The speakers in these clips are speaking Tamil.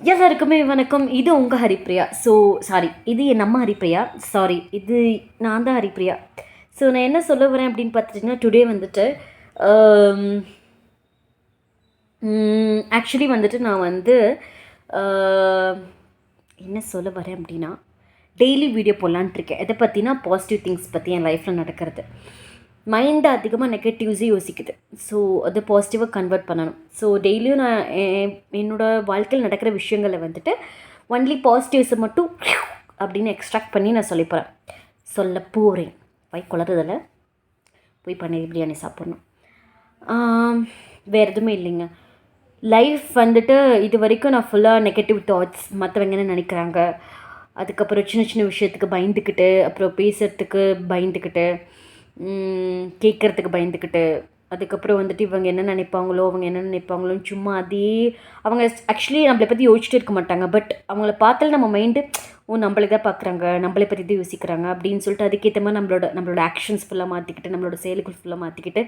எல்லாருக்குமே வணக்கம். இது உங்கள் ஹரிப்ரியா. சாரி, இது என் நம்ம ஹரிப்ரியா. சாரி, இது நான் தான் ஹரிப்ரியா. நான் என்ன சொல்ல வரேன் அப்படின்னு பார்த்துட்டிங்கன்னா, டுடே வந்துட்டு ஆக்சுவலி வந்துட்டு நான் வந்து என்ன சொல்ல வரேன் அப்படின்னா, டெய்லி வீடியோ போடலான்ட்டு இருக்கேன். எதை பற்றினா, பாசிட்டிவ் திங்ஸ் பற்றி என் லைஃப்பில் நடக்கிறது. மைண்டு அதிகமாக நெகட்டிவ்ஸே யோசிக்குது. அது பாசிட்டிவாக கன்வெர்ட் பண்ணணும். டெய்லியும் நான் என்னோடய வாழ்க்கையில் நடக்கிற விஷயங்களை வந்துட்டு ஒன்லி பாசிட்டிவ்ஸை மட்டும் அப்படின்னு எக்ஸ்ட்ராக்ட் பண்ணி நான் சொல்ல போகிறேன். குளறுதில் போய் பன்னீர் பிரியாணி சாப்பிட்ணும். வேறு எதுவுமே இல்லைங்க. லைஃப் வந்துட்டு இது வரைக்கும் நான் ஃபுல்லாக நெகட்டிவ் தாட்ஸ், மற்றவங்க என்ன நினைக்கிறாங்க, அதுக்கப்புறம் சின்ன சின்ன விஷயத்துக்கு பயந்துக்கிட்டு, அப்புறம் பேசுகிறதுக்கு பயந்துக்கிட்டு, கேட்குறதுக்கு பயந்துக்கிட்டு, அதுக்கப்புறம் வந்துட்டு இவங்க என்ன நினைப்பாங்களோ அவங்க என்ன நினைப்பாங்களோன்னு சும்மா அதே அவங்க ஆக்சுவலி நம்மளை பற்றி யோசிச்சுட்டு இருக்க மாட்டாங்க. பட் அவங்கள பார்த்தாலும் நம்ம மைண்டு நம்மளை தான் பார்க்குறாங்க, நம்மளை பற்றி தான் யோசிக்கிறாங்க அப்படின்னு சொல்லிட்டு அதுக்கேற்ற மாதிரி நம்மளோட ஆக்ஷன்ஸ் ஃபுல்லாக மாற்றிக்கிட்டு, நம்மளோட செயல்கள் ஃபுல்லாக மாற்றிக்கிட்டு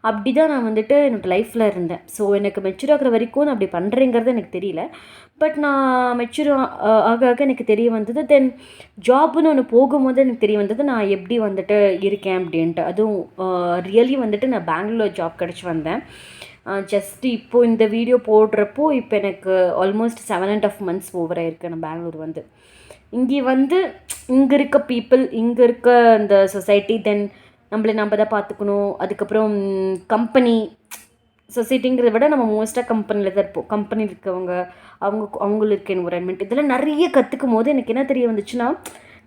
அப்படி தான் நான் வந்துட்டு என்னோடய லைஃப்பில் இருந்தேன். எனக்கு மெச்சூர் ஆகிற வரைக்கும் நான் அப்படி பண்ணுறேங்கிறது எனக்கு தெரியல. பட் நான் மெச்சூர் ஆக ஆக எனக்கு தெரிய வந்தது. தென் ஜாப்னு ஒன்று போகும்போது எனக்கு தெரிய வந்தது நான் எப்படி வந்துட்டு இருக்கேன் அப்படின்ட்டு. அதுவும் ரியலி வந்துட்டு நான் பெங்களூர் ஜாப் கிடச்சி வந்தேன். ஜஸ்ட்டு இப்போது இந்த வீடியோ போடுறப்போ இப்போ எனக்கு ஆல்மோஸ்ட் 7.5 months ஓவர் ஆயிருக்கு நான் பெங்களூர் வந்து. இங்கே இருக்க பீப்புள், இங்கே இருக்க அந்த சொசைட்டி, தென் நம்ம தான் பார்த்துக்கணும். அதுக்கப்புறம் கம்பெனி, சொசைட்டிங்கிறத விட நம்ம மோஸ்ட்டாக கம்பெனியில் தான் இருப்போம். கம்பெனி இருக்கவங்க, அவங்களுக்கு என்விரான்மெண்ட் இதெல்லாம் நிறைய கற்றுக்கும் போது எனக்கு என்ன தெரிய வந்துச்சுன்னா,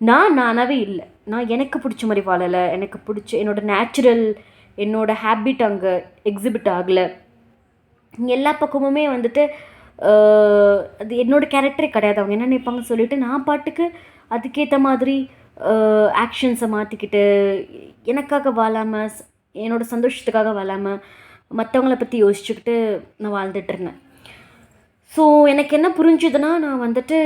நானாகவே இல்லை. நான் எனக்கு பிடிச்ச மாதிரி வாழலை. எனக்கு பிடிச்ச என்னோடய நேச்சுரல், என்னோடய ஹேபிட் அங்கே எக்ஸிபிட் ஆகலை. எல்லா பக்கமுமே வந்துட்டு அது என்னோடய கேரக்டரே கிடையாது. அவங்க என்ன நினைப்பாங்கன்னு சொல்லிவிட்டு நான் பாட்டுக்கு அதுக்கேற்ற மாதிரி ஆக்ஷன்ஸை மாற்றிக்கிட்டு, எனக்காக வாழாமல், என்னோடய சந்தோஷத்துக்காக வாழாமல், மற்றவங்கள பற்றி யோசிச்சுக்கிட்டு நான் வாழ்ந்துட்டுருந்தேன். எனக்கு என்ன புரிஞ்சுதுன்னா, நான் வந்துட்டு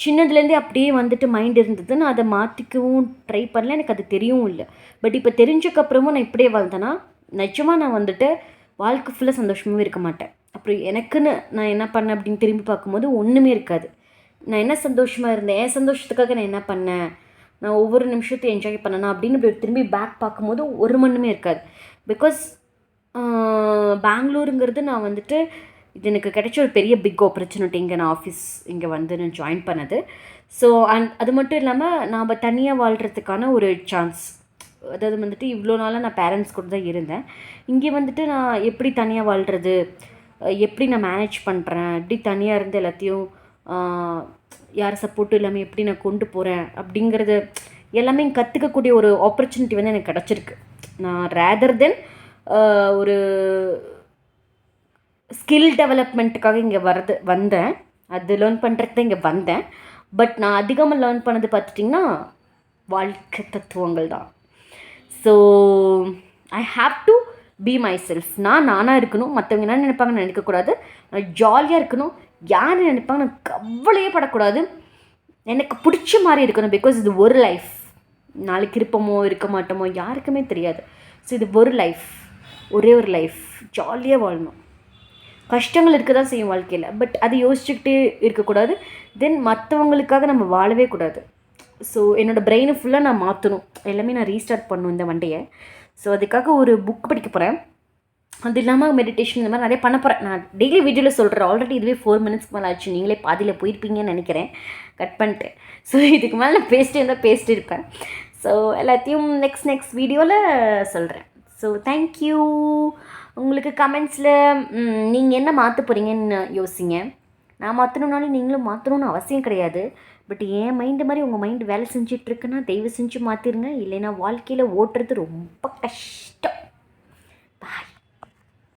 சின்னதுலேருந்தே அப்படியே வந்துட்டு மைண்ட் இருந்தது. நான் அதை மாற்றிக்கவும் ட்ரை பண்ணல. எனக்கு அது தெரியவும் இல்லை. பட் இப்போ தெரிஞ்சக்கப்புறமும் நான் இப்படியே வாழ்ந்தேன்னா நிஜமாக நான் வந்துட்டு வாழ்க்கை ஃபுல்லாக சந்தோஷமாகவே இருக்க மாட்டேன். அப்புறம் எனக்குன்னு நான் என்ன பண்ணேன் அப்படின்னு திரும்பி பார்க்கும்போது ஒன்றுமே இருக்காது. நான் என்ன சந்தோஷமாக இருந்தேன், என் சந்தோஷத்துக்காக நான் என்ன பண்ணேன், நான் ஒவ்வொரு நிமிஷத்தையும் என்ஜாய் பண்ணேனா அப்படின்னு திரும்பி பேக் பார்க்கும்போது ஒரு மண்ணுமே இருக்காது. பிகாஸ் பெங்களூருங்கிறது நான் வந்துட்டு இது எனக்கு கிடைச்ச ஒரு பெரிய பிக் ஆப்பர்ச்சுனிட்டி. இங்கே நான் ஆஃபீஸ் இங்கே வந்து நான் ஜாயின் பண்ணது. அது மட்டும் இல்லாமல் நாம் தனியாக வாழ்கிறதுக்கான ஒரு சான்ஸ். அதாவது வந்துட்டு இவ்வளோ நாளாக நான் பேரண்ட்ஸ் கூட தான் இருந்தேன். இங்கே வந்துட்டு நான் எப்படி தனியாக வாழ்கிறது, எப்படி நான் மேனேஜ் பண்ணுறேன், எப்படி தனியாக இருந்து எல்லாத்தையும் யார் சப்போர்ட்டும் இல்லாமல் எப்படி நான் கொண்டு போகிறேன் அப்படிங்கிறது எல்லாமே கற்றுக்கக்கூடிய ஒரு ஆப்பர்ச்சுனிட்டி வந்து எனக்கு கிடச்சிருக்கு. நான் ரேதர் தென் ஒரு ஸ்கில் டெவலப்மெண்ட்டுக்காக இங்கே வந்தேன். அது லேர்ன் பண்ணுறதுக்கு தான் இங்கே வந்தேன். பட் நான் அதிகமாக லேர்ன் பண்ணது பார்த்துட்டிங்கன்னா வாழ்க்கை தத்துவங்கள் தான். I have to be my self. நானாக இருக்கணும். மற்றவங்க என்ன நினைப்பாங்கன்னு நினைக்கக்கூடாது. நான் ஜாலியாக இருக்கணும். யார் நினைப்பாங்க நான் கவலையே படக்கூடாது. எனக்கு பிடிச்ச மாதிரி இருக்கணும். பிகாஸ் இது ஒரு லைஃப். நாளைக்கு இருப்போமோ இருக்க மாட்டோமோ யாருக்குமே தெரியாது. இது ஒரு லைஃப், ஒரே ஒரு லைஃப். ஜாலியாக வாழணும். கஷ்டங்கள் இருக்க தான் செய்யும் வாழ்க்கையில். பட் அதை யோசிச்சுக்கிட்டே இருக்கக்கூடாது. தென் மற்றவங்களுக்காக நம்ம வாழவே கூடாது. என்னோடய பிரெயினை ஃபுல்லாக நான் மாற்றணும். எல்லாமே நான் ரீஸ்டார்ட் பண்ணணும் இந்த வண்டியை. அதுக்காக ஒரு புக் படிக்க போகிறேன். அது இல்லாமல் மெடிடேஷன் இந்த மாதிரி நிறைய பண்ண போகிறேன். நான் டெய்லி வீடியோவில் சொல்கிறேன். ஆல்ரெடி இதுவே 4 minutes மேலே ஆச்சு. நீங்களே பாதியில் போயிருப்பீங்கன்னு நினைக்கிறேன். கட் பண்ணிட்டு இதுக்கு மேலே நான் பேசிட்டு இருப்பேன். எல்லாத்தையும் நெக்ஸ்ட் வீடியோவில் சொல்கிறேன். தேங்க்யூ. உங்களுக்கு கமெண்ட்ஸில் நீங்கள் என்ன மாற்ற போகிறீங்கன்னு யோசிங்க. நான் மாற்றணுன்னாலும் நீங்களும் மாற்றணுன்னு அவசியம் கிடையாது. பட் என் மைண்டு மாதிரி உங்கள் மைண்டு வேலை செஞ்சிட்ருக்குன்னா தயவு செஞ்சு மாற்றிடுங்க. இல்லைன்னா வாழ்க்கையில் ஓட்டுறது ரொம்ப கஷ்டம்.